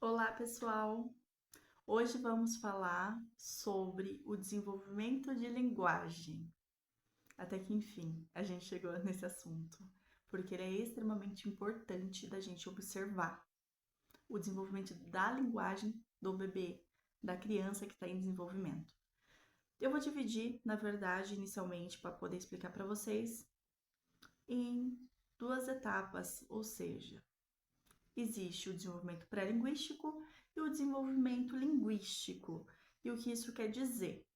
Olá, pessoal! Hoje vamos falar sobre o desenvolvimento de linguagem. Até que enfim, a gente chegou nesse assunto, porque ele é extremamente importante da gente observar o desenvolvimento da linguagem do bebê, da criança que está em desenvolvimento. Eu vou dividir, na verdade, inicialmente, para poder explicar para vocês, em duas etapas, ou seja, existe o desenvolvimento pré-linguístico e o desenvolvimento linguístico. E o que isso quer dizer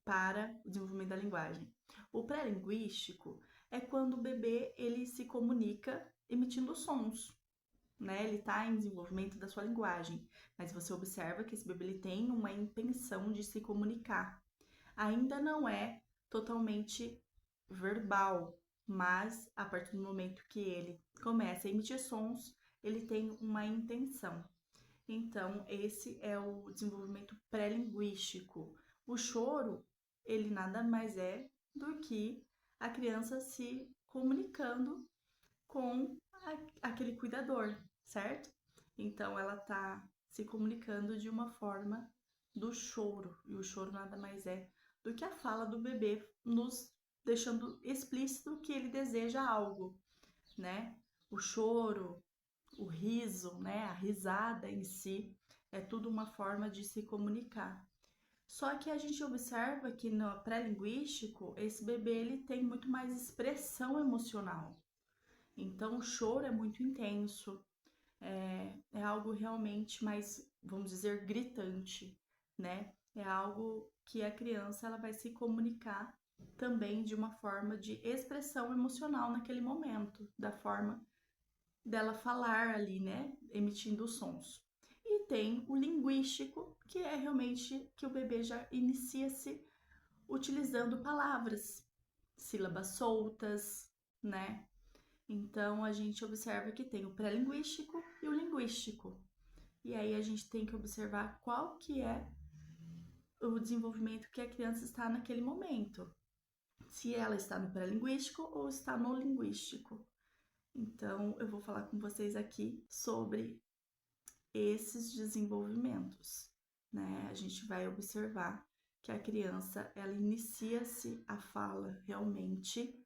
para o desenvolvimento da linguagem? O pré-linguístico é quando o bebê ele se comunica emitindo sons, né? Ele está em desenvolvimento da sua linguagem, mas você observa que esse bebê ele tem uma intenção de se comunicar. Ainda não é totalmente verbal, mas a partir do momento que ele começa a emitir sons, ele tem uma intenção. Então, esse é o desenvolvimento pré-linguístico. O choro, ele nada mais é do que a criança se comunicando com aquele cuidador, certo? Então, ela tá se comunicando de uma forma do choro, e o choro nada mais é do que a fala do bebê nos deixando explícito que ele deseja algo, né? O choro, o riso, né, a risada em si, é tudo uma forma de se comunicar. Só que a gente observa que no pré-linguístico, esse bebê ele tem muito mais expressão emocional. Então o choro é muito intenso, é algo realmente mais, vamos dizer, gritante, né? É algo que a criança ela vai se comunicar também de uma forma de expressão emocional naquele momento, da forma dela falar ali, né? Emitindo sons. E tem o linguístico, que é realmente que o bebê já inicia-se utilizando palavras, sílabas soltas, né? Então a gente observa que tem o pré-linguístico e o linguístico. E aí a gente tem que observar qual que é o desenvolvimento que a criança está naquele momento. Se ela está no pré-linguístico ou está no linguístico. Então, eu vou falar com vocês aqui sobre esses desenvolvimentos, né? A gente vai observar que a criança, ela inicia-se a fala realmente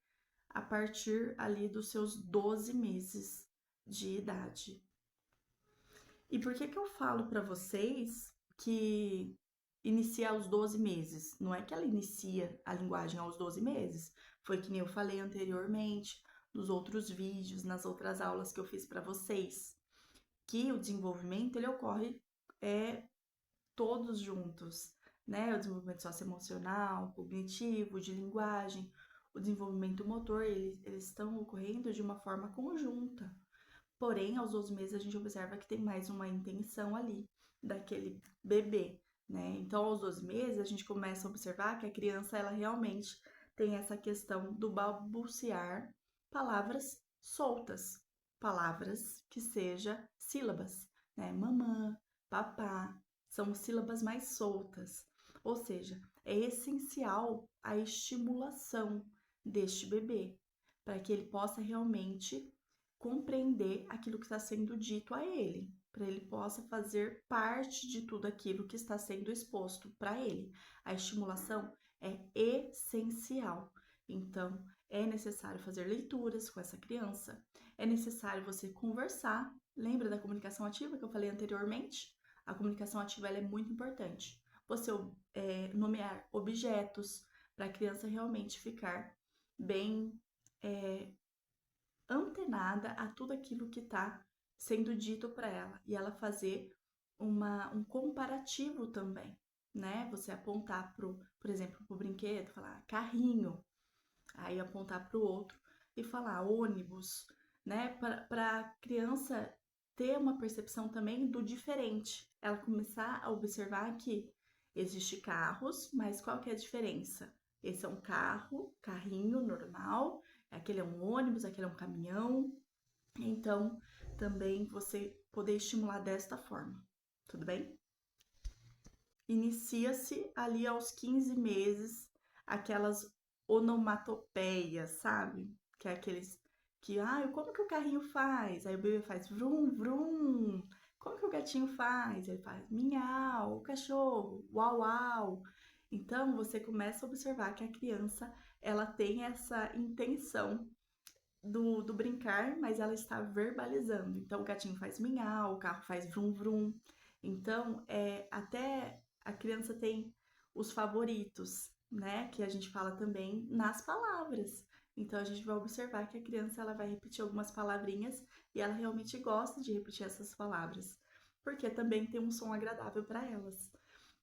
a partir ali dos seus 12 meses de idade. E por que que eu falo para vocês que inicia aos 12 meses? Não é que ela inicia a linguagem aos 12 meses, foi que nem eu falei anteriormente nos outros vídeos, nas outras aulas que eu fiz para vocês, que o desenvolvimento ele ocorre todos juntos, né? O desenvolvimento socioemocional, cognitivo, de linguagem, o desenvolvimento motor, eles estão ocorrendo de uma forma conjunta. Porém, aos 12 meses a gente observa que tem mais uma intenção ali daquele bebê, né? Então, aos 12 meses a gente começa a observar que a criança ela realmente tem essa questão do balbuciar palavras soltas, palavras que seja sílabas, né? Mamã, papá, são sílabas mais soltas. Ou seja, é essencial a estimulação deste bebê para que ele possa realmente compreender aquilo que está sendo dito a ele, para ele possa fazer parte de tudo aquilo que está sendo exposto para ele. A estimulação é essencial. Então, é necessário fazer leituras com essa criança, é necessário você conversar. Lembra da comunicação ativa que eu falei anteriormente? A comunicação ativa ela é muito importante. Você nomear objetos para a criança realmente ficar bem antenada a tudo aquilo que está sendo dito para ela e ela fazer um comparativo também, né? Você apontar por exemplo, para o brinquedo, falar carrinho, aí apontar para o outro e falar ônibus, né? Para a criança ter uma percepção também do diferente, ela começar a observar que existe carros, mas qual que é a diferença? Esse é um carro, carrinho normal, aquele é um ônibus, aquele é um caminhão. Então, também você poder estimular desta forma, tudo bem? Inicia-se ali aos 15 meses aquelas onomatopeias, sabe? Que é aqueles que, como que o carrinho faz? Aí o bebê faz vrum, vrum. Como que o gatinho faz? Ele faz miau, o cachorro, uau, uau. Então, você começa a observar que a criança, ela tem essa intenção do brincar, mas ela está verbalizando. Então, o gatinho faz miau, o carro faz vrum, vrum. Então, até a criança tem os favoritos, né? Que a gente fala também nas palavras. Então, a gente vai observar que a criança ela vai repetir algumas palavrinhas e ela realmente gosta de repetir essas palavras, porque também tem um som agradável para elas.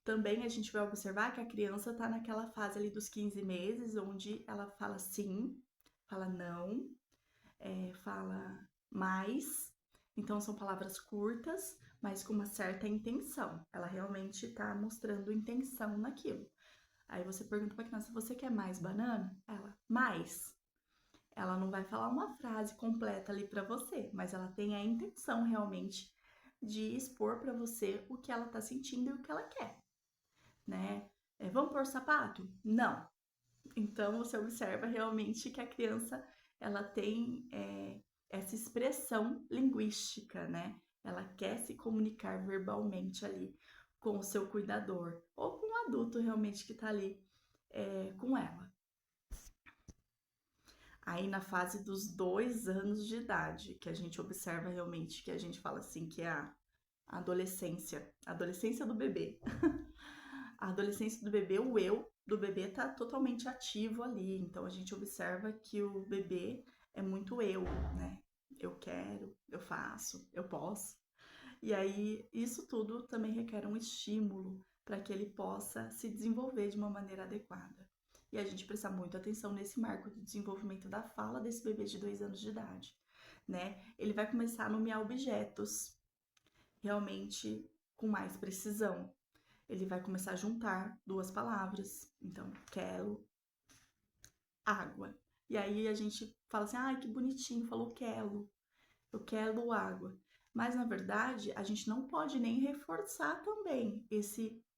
Também a gente vai observar que a criança está naquela fase ali dos 15 meses, onde ela fala sim, fala não, fala mais. Então são palavras curtas, mas com uma certa intenção. Ela realmente está mostrando intenção naquilo. Aí você pergunta para a criança: você quer mais banana? Ela, mais. Ela não vai falar uma frase completa ali para você, mas ela tem a intenção realmente de expor para você o que ela está sentindo e o que ela quer, né? Vamos pôr sapato? Não. Então você observa realmente que a criança ela tem essa expressão linguística, né? Ela quer se comunicar verbalmente ali com o seu cuidador ou com o adulto realmente que está ali com ela. Aí na fase dos 2 anos de idade, que a gente observa realmente, que a gente fala assim, que é a adolescência do bebê. A adolescência do bebê, o eu do bebê tá totalmente ativo ali. Então a gente observa que o bebê é muito eu, né? Eu quero, eu faço, eu posso. E aí isso tudo também requer um estímulo para que ele possa se desenvolver de uma maneira adequada. E a gente presta muita atenção nesse marco de desenvolvimento da fala desse bebê de 2 anos de idade, né? Ele vai começar a nomear objetos realmente com mais precisão. Ele vai começar a juntar 2 palavras. Então, quero água. E aí a gente fala assim: ai, que bonitinho, falou quero. Eu quero água. Mas na verdade, a gente não pode nem reforçar também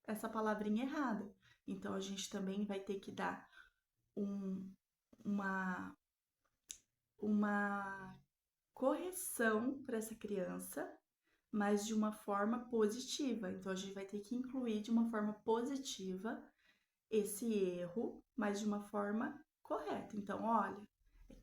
essa palavrinha errada. Então a gente também vai ter que dar uma, uma correção para essa criança, mas de uma forma positiva. Então a gente vai ter que incluir de uma forma positiva esse erro, mas de uma forma correta. Então, olha,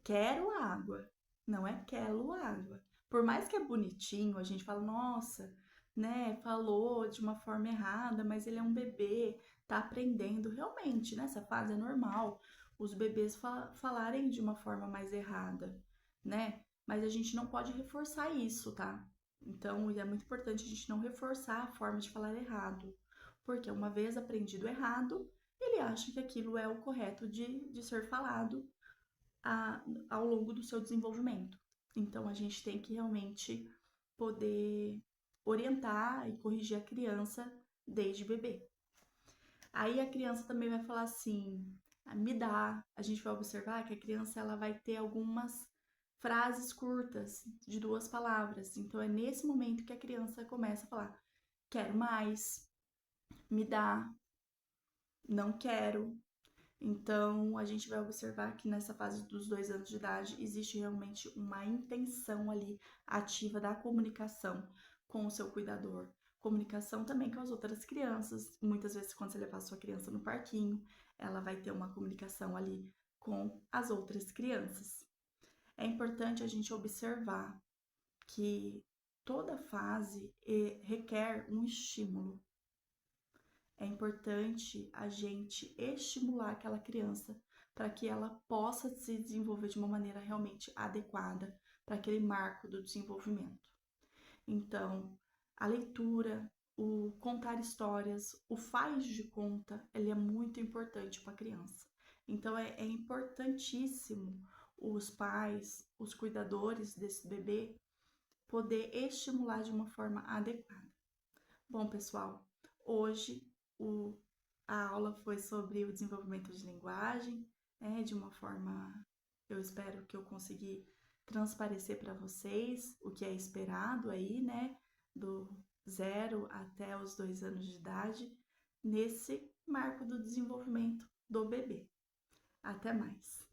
quero água, não é quero água. Por mais que é bonitinho, a gente fala, nossa, né, falou de uma forma errada, mas ele é um bebê, tá aprendendo. Realmente, nessa fase é normal os bebês falarem de uma forma mais errada, né? Mas a gente não pode reforçar isso, tá? Então, é muito importante a gente não reforçar a forma de falar errado, porque uma vez aprendido errado, ele acha que aquilo é o correto de ser falado ao longo do seu desenvolvimento. Então, a gente tem que realmente poder orientar e corrigir a criança desde bebê. Aí a criança também vai falar assim, me dá. A gente vai observar que a criança ela vai ter algumas frases curtas de 2 palavras. Então, é nesse momento que a criança começa a falar, quero mais, me dá, não quero. Então, a gente vai observar que nessa fase dos 2 anos de idade existe realmente uma intenção ali ativa da comunicação com o seu cuidador. Comunicação também com as outras crianças. Muitas vezes, quando você levar a sua criança no parquinho, ela vai ter uma comunicação ali com as outras crianças. É importante a gente observar que toda fase requer um estímulo. É importante a gente estimular aquela criança para que ela possa se desenvolver de uma maneira realmente adequada para aquele marco do desenvolvimento. Então, a leitura, o contar histórias, o faz de conta, ele é muito importante para a criança. Então, é importantíssimo os pais, os cuidadores desse bebê, poder estimular de uma forma adequada. Bom, pessoal, hoje a aula foi sobre o desenvolvimento de linguagem, de uma forma, eu espero que eu consegui transparecer para vocês o que é esperado aí, né, do 0 até os 2 anos de idade, nesse marco do desenvolvimento do bebê. Até mais!